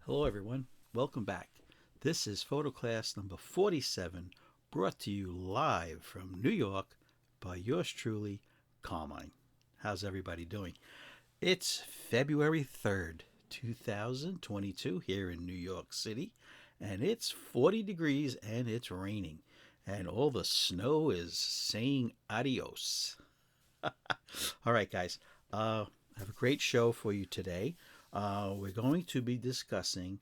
Hello everyone, welcome back. This is photo class number 47, brought to you live from New York by yours truly, Carmine. How's everybody doing? It's February 3rd, 2022 here in New York City, and it's 40 degrees and it's raining, and all the snow is saying adios. All right, guys, I have a great show for you today. We're going to be discussing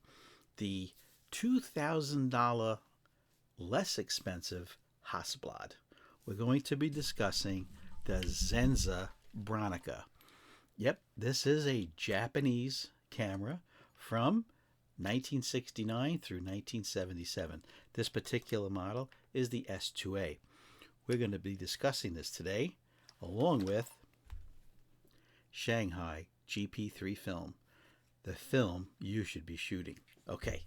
the $2,000 less expensive Hasselblad. We're going to be discussing the Zenza Bronica. Yep, this is a Japanese camera from 1969 through 1977. This particular model is the S2A. We're going to be discussing this today along with Shanghai GP3 film. The film you should be shooting. Okay.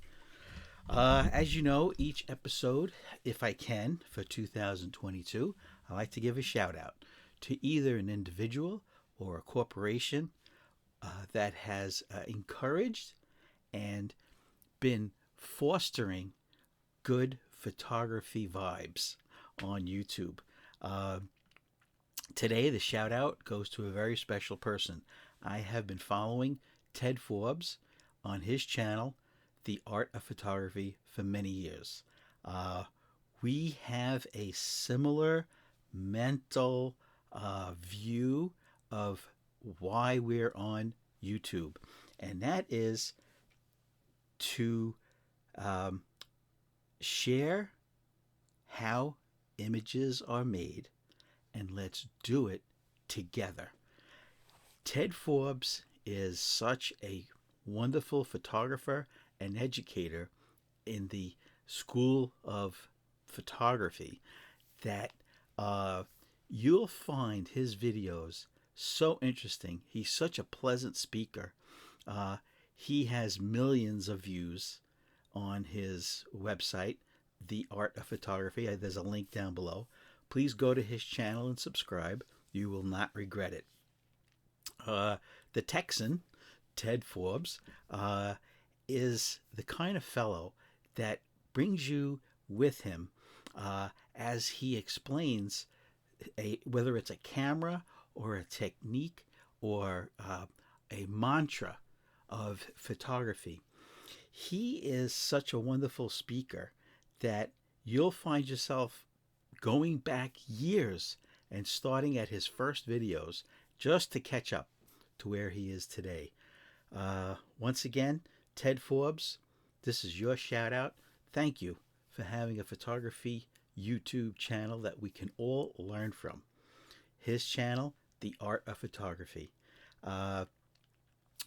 As you know, each episode, if I can, for 2022, I like to give a shout out to either an individual or a corporation that has encouraged and been fostering good photography vibes on YouTube. Today, the shout out goes to a very special person. I have been following Ted Forbes on his channel, The Art of Photography, for many years. We have a similar mental view of why we're on YouTube, and that is to share how images are made, and let's do it together. Ted Forbes is such a wonderful photographer and educator in the school of photography that you'll find his videos so interesting. He's such a pleasant speaker. He has millions of views on his website, The Art of Photography. There's a link down below. Please go to his channel and subscribe. You will not regret it. The Texan, Ted Forbes, is the kind of fellow that brings you with him as he explains whether it's a camera or a technique or a mantra of photography. He is such a wonderful speaker that you'll find yourself going back years and starting at his first videos just to catch up to where he is today. Once again, Ted Forbes, this is your shout out. Thank you for having a photography YouTube channel that we can all learn from. His channel, The Art of Photography.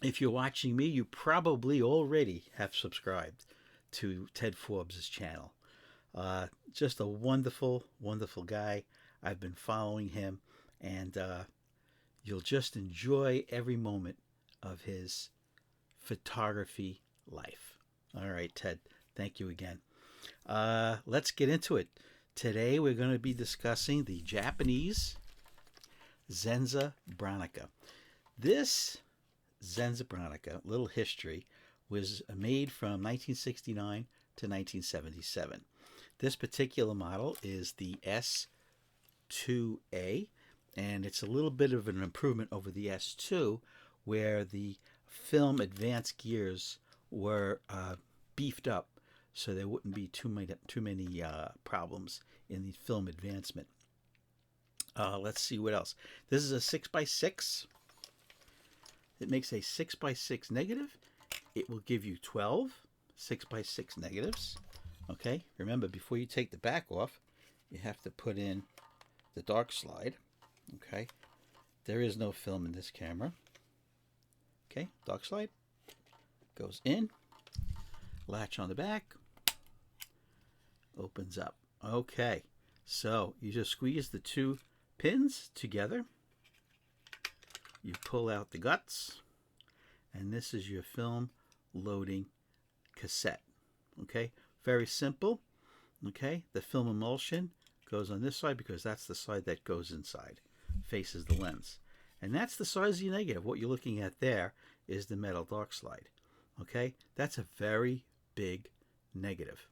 If you're watching me, you probably already have subscribed to Ted Forbes' channel. Just a wonderful, wonderful guy. I've been following him, and you'll just enjoy every moment of his photography life. All right, Ted, thank you again. Let's get into it. Today we're going to be discussing the Japanese Zenza Bronica. This Zenza Bronica, little history, was made from 1969 to 1977. This particular model is the S2A, and it's a little bit of an improvement over the S2, where the film advance gears were beefed up so there wouldn't be too many problems in the film advancement. Let's see what else. This is a 6x6. It makes a 6x6 negative. It will give you 12 6x6 negatives. Okay, remember, before you take the back off, you have to put in the dark slide. Okay, there is no film in this camera. Okay, dark slide goes in, latch on the back, opens up. Okay, so you just squeeze the two pins together, you pull out the guts, and this is your film loading cassette. Okay, very simple. Okay, the film emulsion goes on this side because that's the side that goes inside, faces the lens. And that's the size of your negative. What you're looking at there is the metal dark slide. Okay, that's a very big negative.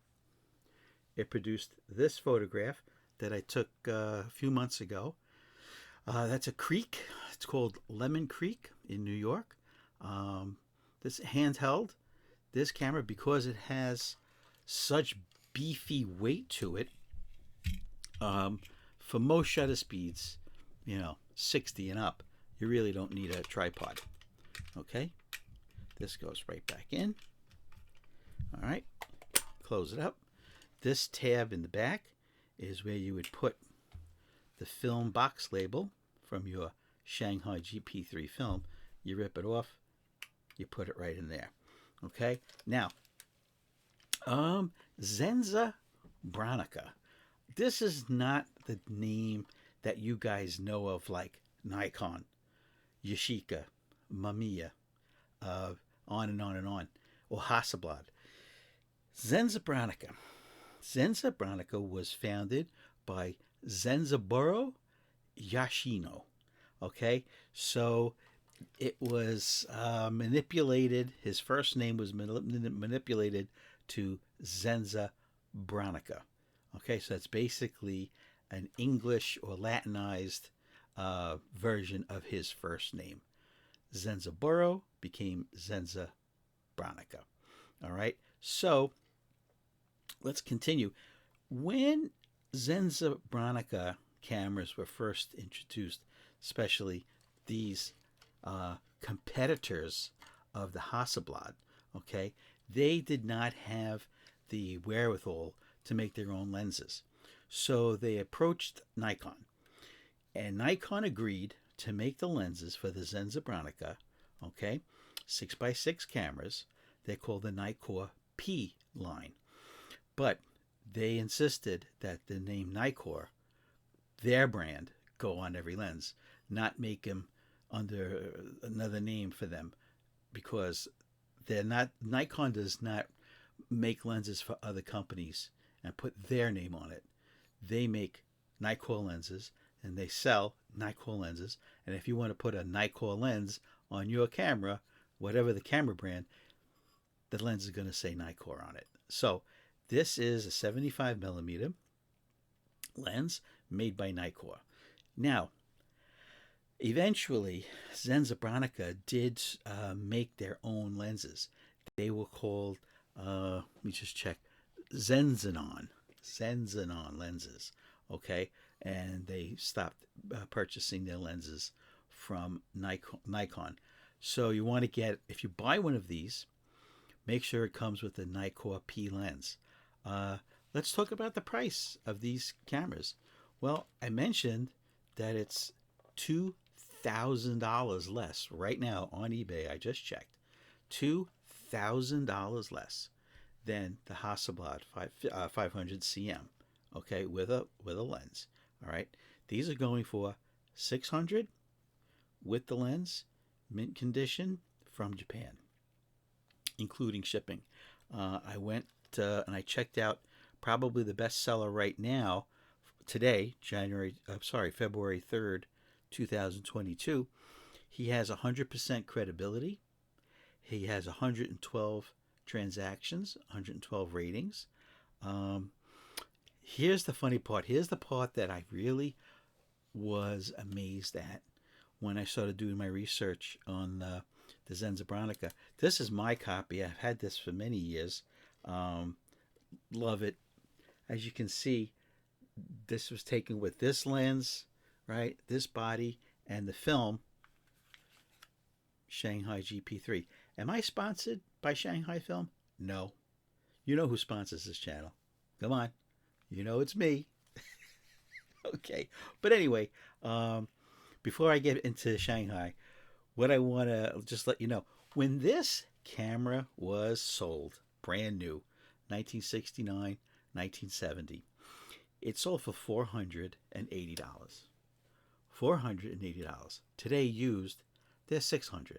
It produced this photograph that I took a few months ago. That's a creek. It's called Lemon Creek in New York. Um, this handheld, this camera, because it has such beefy weight to it, for most shutter speeds, 60 and up, you really don't need a tripod. Okay, this goes right back in. All right, close it up. This tab in the back is where you would put the film box label from your Shanghai GP3 film. You rip it off, you put it right in there. Okay, now, Zenza Bronica. This is not the name that you guys know of, like Nikon, Yashica, Mamiya, on and on and on, or Hasselblad. Zenza Bronica. Zenza Bronica was founded by Zenzaburo Yoshino. Okay, so it was manipulated. His first name was manipulated to Zenza Bronica. Okay, so that's basically an English or Latinized version of his first name. Zenzaburo became Zenza Bronica. All right, so let's continue. When Zenza Bronica cameras were first introduced, especially these competitors of the Hasselblad, okay, they did not have the wherewithal to make their own lenses. So they approached Nikon, and Nikon agreed to make the lenses for the Zenza Bronica, okay, 6x6 cameras. They're called the Nikon P line. But they insisted that the name Nikon, their brand, go on every lens, not make them under another name for them, because they're not, Nikon does not make lenses for other companies and put their name on it. They make Nikon lenses and they sell Nikon lenses. And if you want to put a Nikon lens on your camera, whatever the camera brand, the lens is going to say Nikon on it. So this is a 75 millimeter lens made by Nikon. Now, eventually, Zenza Bronica did make their own lenses. They were called, let me just check, Zenzanon lenses, okay? And they stopped purchasing their lenses from Nikon. So you want to get, if you buy one of these, make sure it comes with the Nikon P lens. Let's talk about the price of these cameras. Well, I mentioned that it's $2,000 less right now on eBay. I just checked. $2,000 less than the Hasselblad 500 cm, okay, with a lens. All right, these are going for $600 with the lens, mint condition, from Japan, including shipping. I went and I checked out probably the best seller right now today, February 3rd, 2022. He has 100% credibility. He has 112 transactions, 112 ratings. Here's the funny part. Here's the part that I really was amazed at when I started doing my research on the Zenza Bronica. This is my copy. I've had this for many years. Love it. As you can see, this was taken with this lens, right? This body and the film, Shanghai GP3. Am I sponsored by Shanghai Film? No. You know who sponsors this channel. Come on. You know it's me. Okay. But anyway, before I get into Shanghai, what I want to just let you know, when this camera was sold, brand new, 1969, 1970, it sold for $480. $480. Today used, they're $600.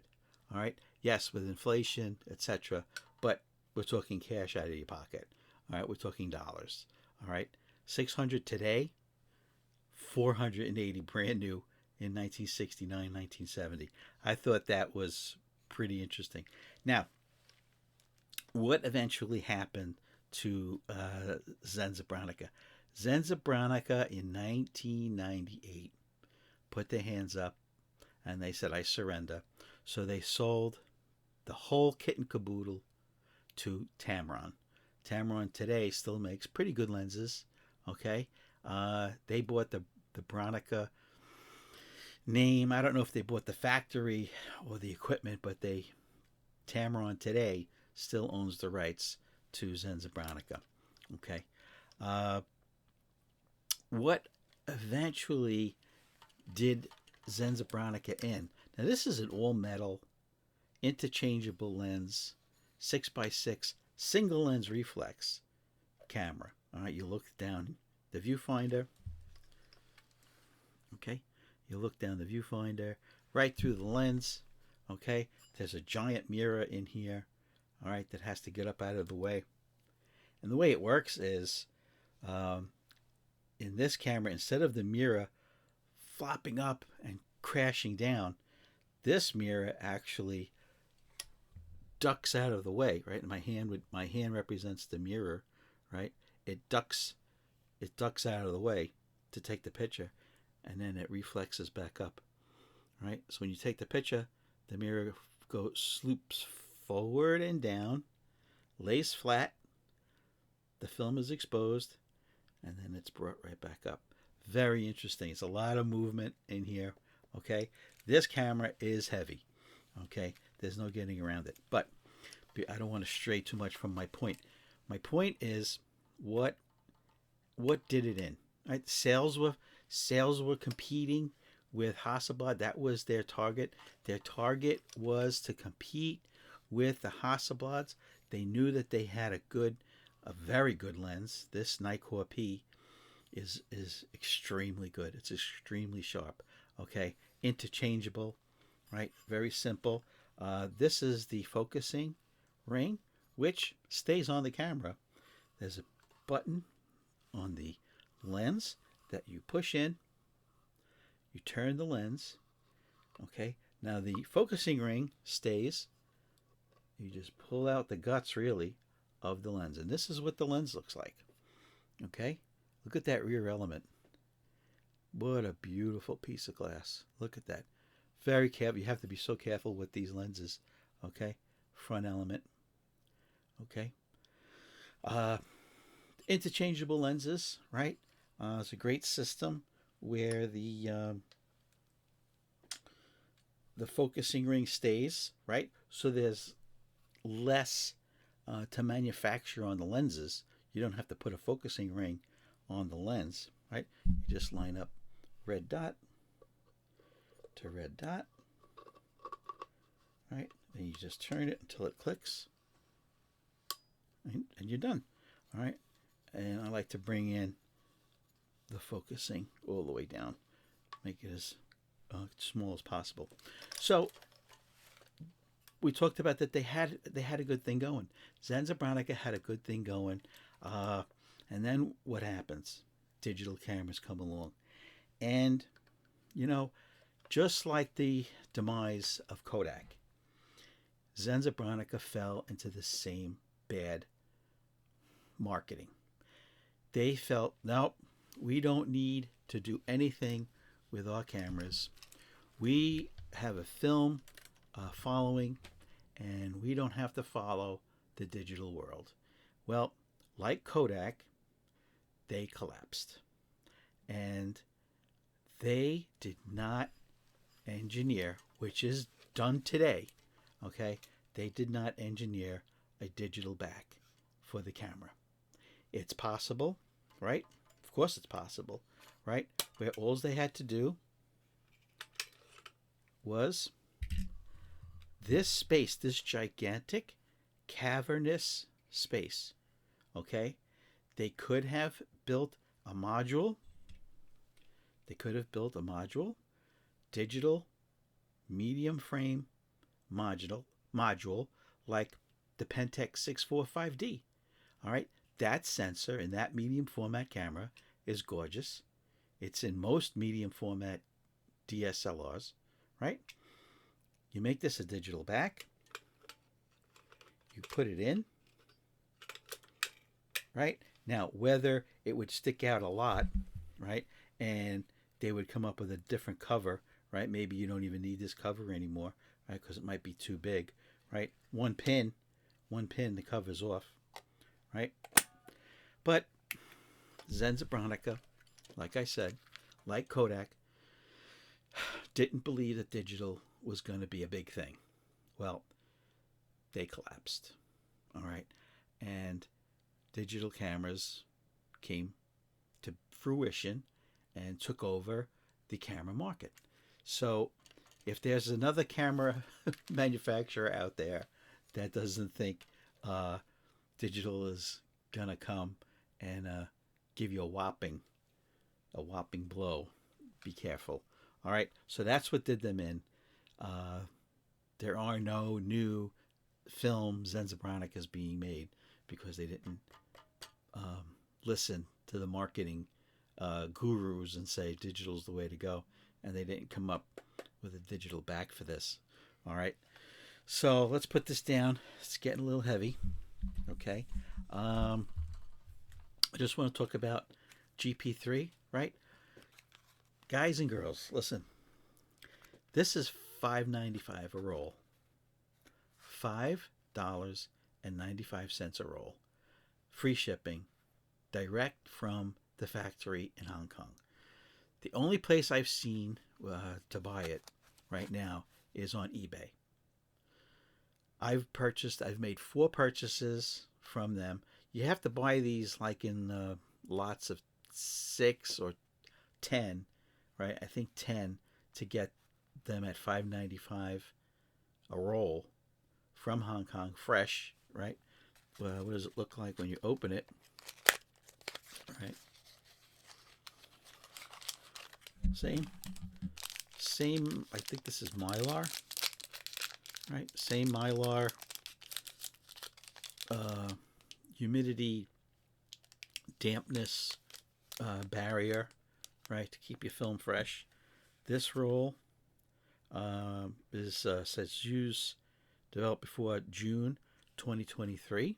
All right. Yes, with inflation, etc. But we're talking cash out of your pocket. All right. We're talking dollars. All right. $600 today, $480 brand new in 1969, 1970. I thought that was pretty interesting. Now, what eventually happened to Zenza Bronica? Zenza Bronica in 1998 put their hands up and they said, I surrender. So they sold the whole kit and caboodle to Tamron. Tamron today still makes pretty good lenses. Okay, they bought the Bronica name. I don't know if they bought the factory or the equipment, but Tamron today still owns the rights to Zenza Bronica. Okay, what eventually did Zenza Bronica in? Now this is an all metal, interchangeable lens, 6x6 single lens reflex camera. All right, you look down the viewfinder. Okay, you look down the viewfinder right through the lens. Okay, there's a giant mirror in here. All right, that has to get up out of the way. And the way it works is, in this camera, instead of the mirror flopping up and crashing down, this mirror actually ducks out of the way. Right, my hand represents the mirror. Right, it ducks out of the way to take the picture, and then it reflexes back up. Right, so when you take the picture, the mirror sloops forward and down, lays flat, the film is exposed, and then it's brought right back up. Very interesting. It's a lot of movement in here. Okay, this camera is heavy. Okay, there's no getting around it. But I don't want to stray too much from my point. My point is, what did it in? Right, sales were competing with Hasselblad. That was their target. Their target was to compete with the Hasselblads. They knew that they had a very good lens. This Nikon P is extremely good. It's extremely sharp. Okay, interchangeable, right? Very simple. This is the focusing ring, which stays on the camera. There's a button on the lens that you push in. You turn the lens. Okay, now the focusing ring stays. You just pull out the guts, really, of the lens. And this is what the lens looks like. Okay, look at that rear element. What a beautiful piece of glass. Look at that. Very careful. You have to be so careful with these lenses. Okay, front element. Okay, interchangeable lenses, right? It's a great system where the focusing ring stays, right? So there's less to manufacture on the lenses. You don't have to put a focusing ring on the lens, right? You just line up red dot to red dot, right? And you just turn it until it clicks, and you're done. All right, and I like to bring in the focusing all the way down, make it as small as possible. So we talked about that they had a good thing going. Zenza Bronica had a good thing going, and then what happens? Digital cameras come along, and just like the demise of Kodak, Zenza Bronica fell into the same bad marketing. They felt, nope, we don't need to do anything with our cameras. We have a film following, and we don't have to follow the digital world. Well, like Kodak, they collapsed. And they did not engineer, which is done today, okay? They did not engineer a digital back for the camera. It's possible, right? Of course it's possible, right? Where all they had to do was this space, this gigantic cavernous space, okay? They could have built a module. They could have built a module, digital medium frame module like the Pentax 645D. All right, that sensor in that medium format camera is gorgeous. It's in most medium format DSLRs, right? You make this a digital back. You put it in. right? Now, whether it would stick out a lot, right, and they would come up with a different cover, right? Maybe you don't even need this cover anymore, right, because it might be too big, right? One pin, the cover's off, right? But Zenza Bronica, like I said, like Kodak, didn't believe that digital was going to be a big thing. Well, they collapsed, all right? And digital cameras came to fruition and took over the camera market. So if there's another camera manufacturer out there that doesn't think digital is gonna come and give you a whopping blow, be careful. All right, so that's what did them in. There are no new film Zenza Bronicas being made because they didn't listen to the marketing gurus and say digital's the way to go, and they didn't come up with a digital back for this. All right, so let's put this down. It's getting a little heavy. Okay, I just want to talk about GP3, right? Guys and girls, listen. This is $5.95 a roll. $5.95 a roll. Free shipping, direct from the factory in Hong Kong. The only place I've seen to buy it right now is on eBay. I've made 4 purchases from them. You have to buy these like in lots of 6 or 10, right? I think 10 to get them at $5.95 a roll from Hong Kong, fresh, right? Well, what does it look like when you open it, right? Same. I think this is Mylar, right? Same Mylar. Humidity, dampness barrier, right, to keep your film fresh. This roll says use developed before June 2023.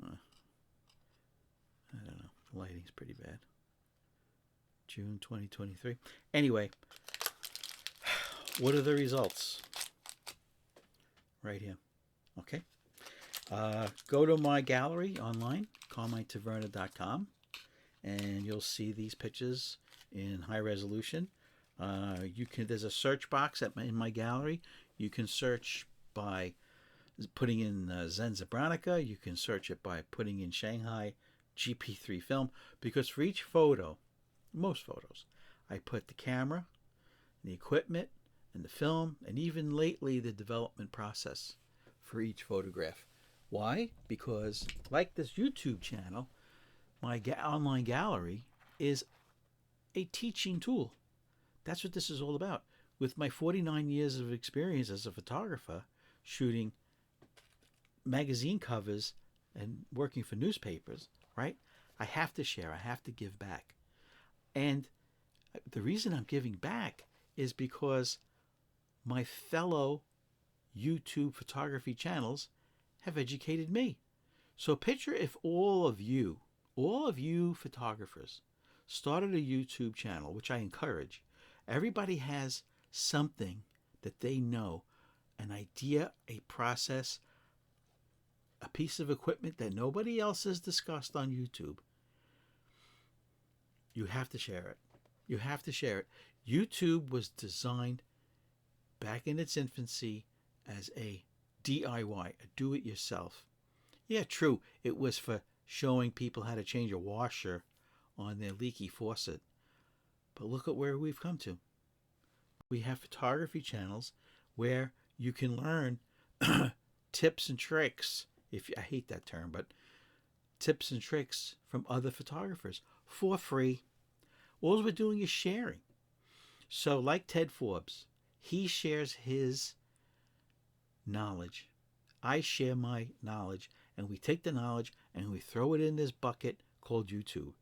I don't know. The lighting's pretty bad. June 2023. Anyway, what are the results? Right here. Okay. Go to my gallery online, CarmineTaverna.com, and you'll see these pictures in high resolution. There's a search box in my gallery. You can search by putting in Zenza Bronica. You can search it by putting in Shanghai GP3 film, because for each photo, most photos, I put the camera, the equipment, and the film, and even lately the development process for each photograph. Why? Because like this YouTube channel, my online gallery is a teaching tool. That's what this is all about. With my 49 years of experience as a photographer, shooting magazine covers and working for newspapers, right? I have to share. I have to give back. And the reason I'm giving back is because my fellow YouTube photography channels have educated me. So picture if all of you photographers started a YouTube channel, which I encourage. Everybody has something that they know, an idea, a process, a piece of equipment that nobody else has discussed on YouTube. You have to share it. You have to share it. YouTube was designed back in its infancy as a DIY, a do-it-yourself. Yeah, true. It was for showing people how to change a washer on their leaky faucet. But look at where we've come to. We have photography channels where you can learn tips and tricks. I hate that term, but tips and tricks from other photographers for free. All we're doing is sharing. So like Ted Forbes, he shares his knowledge. I share my knowledge, and we take the knowledge and we throw it in this bucket called YouTube.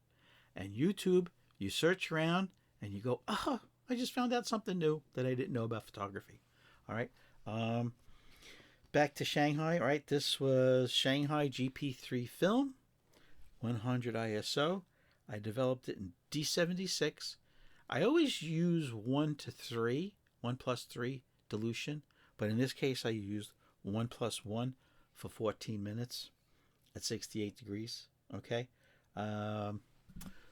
And YouTube, you search around and you go, oh, I just found out something new that I didn't know about photography. All right. back to Shanghai. All right, this was Shanghai GP3 film, 100 ISO. I developed it in D76. I always use 1 to 3, 1+3 dilution, but in this case I used 1+1 for 14 minutes at 68 degrees. Okay,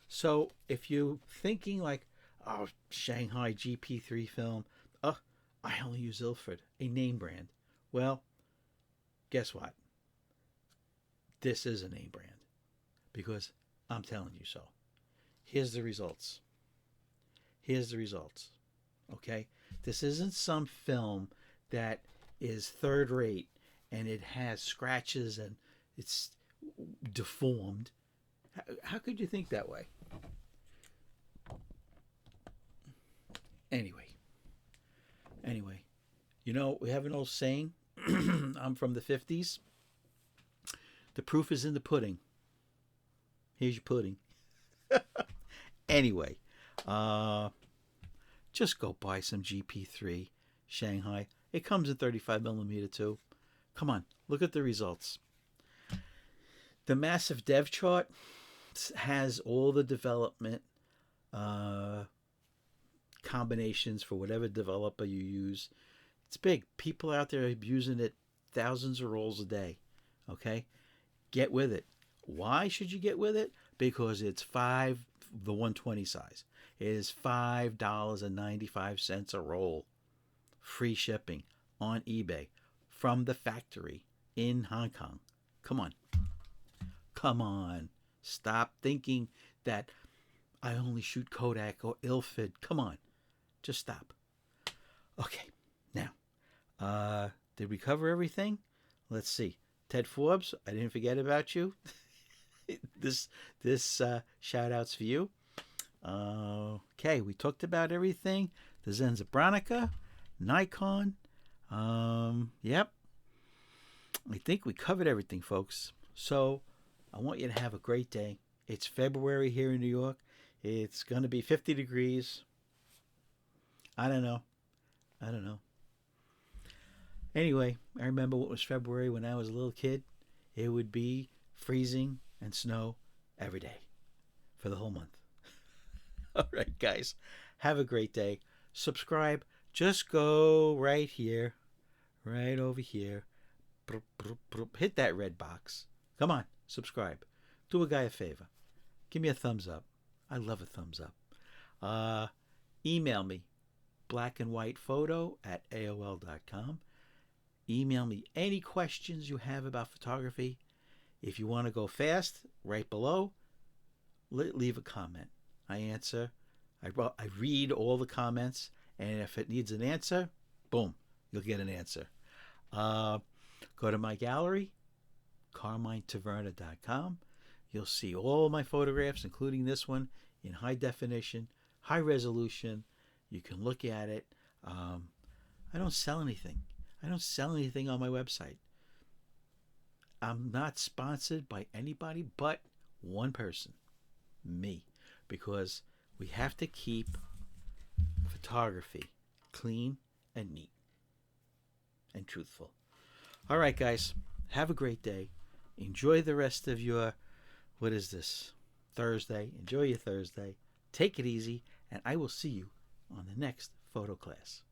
so if you're thinking like, oh, Shanghai GP3 film, oh, I only use Ilford, a name brand. Well, guess what? This is a name brand because I'm telling you so. Here's the results. Here's the results. Okay? This isn't some film that is third rate and it has scratches and it's deformed. How could you think that way? Anyway, you know, we have an old saying. I'm from the 50s. The proof is in the pudding. Here's your pudding. Anyway, just go buy some GP3 Shanghai. It comes in 35mm too. Come on, look at the results. The massive dev chart has all the development combinations for whatever developer you use. It's big. People out there are using it thousands of rolls a day. Okay? Get with it. Why should you get with it? Because it's the 120 size. It is $5.95 a roll. Free shipping on eBay from the factory in Hong Kong. Come on. Come on. Stop thinking that I only shoot Kodak or Ilford. Come on. Just stop. Okay. Now, did we cover everything? Let's see. Ted Forbes, I didn't forget about you. this shout out's for you. Okay, we talked about everything. The Zenza Bronica, Nikon. Yep. I think we covered everything, folks. So I want you to have a great day. It's February here in New York. It's going to be 50 degrees. I don't know. Anyway, I remember what was February when I was a little kid. It would be freezing and snow every day for the whole month. All right, guys. Have a great day. Subscribe. Just go right here. Right over here. Hit that red box. Come on. Subscribe. Do a guy a favor. Give me a thumbs up. I love a thumbs up. Email me. blackandwhitephoto@aol.com. Email me any questions you have about photography. If you want to go fast, right below, leave a comment. I answer. I read all the comments, and if it needs an answer, boom, you'll get an answer. Go to my gallery, CarmineTaverna.com. You'll see all my photographs, including this one, in high definition, high resolution. You can look at it. I don't sell anything. I don't sell anything on my website. I'm not sponsored by anybody but one person, me, because we have to keep photography clean and neat and truthful. All right, guys, have a great day. Enjoy the rest of your, what is this, Thursday. Enjoy your Thursday. Take it easy, and I will see you on the next photo class.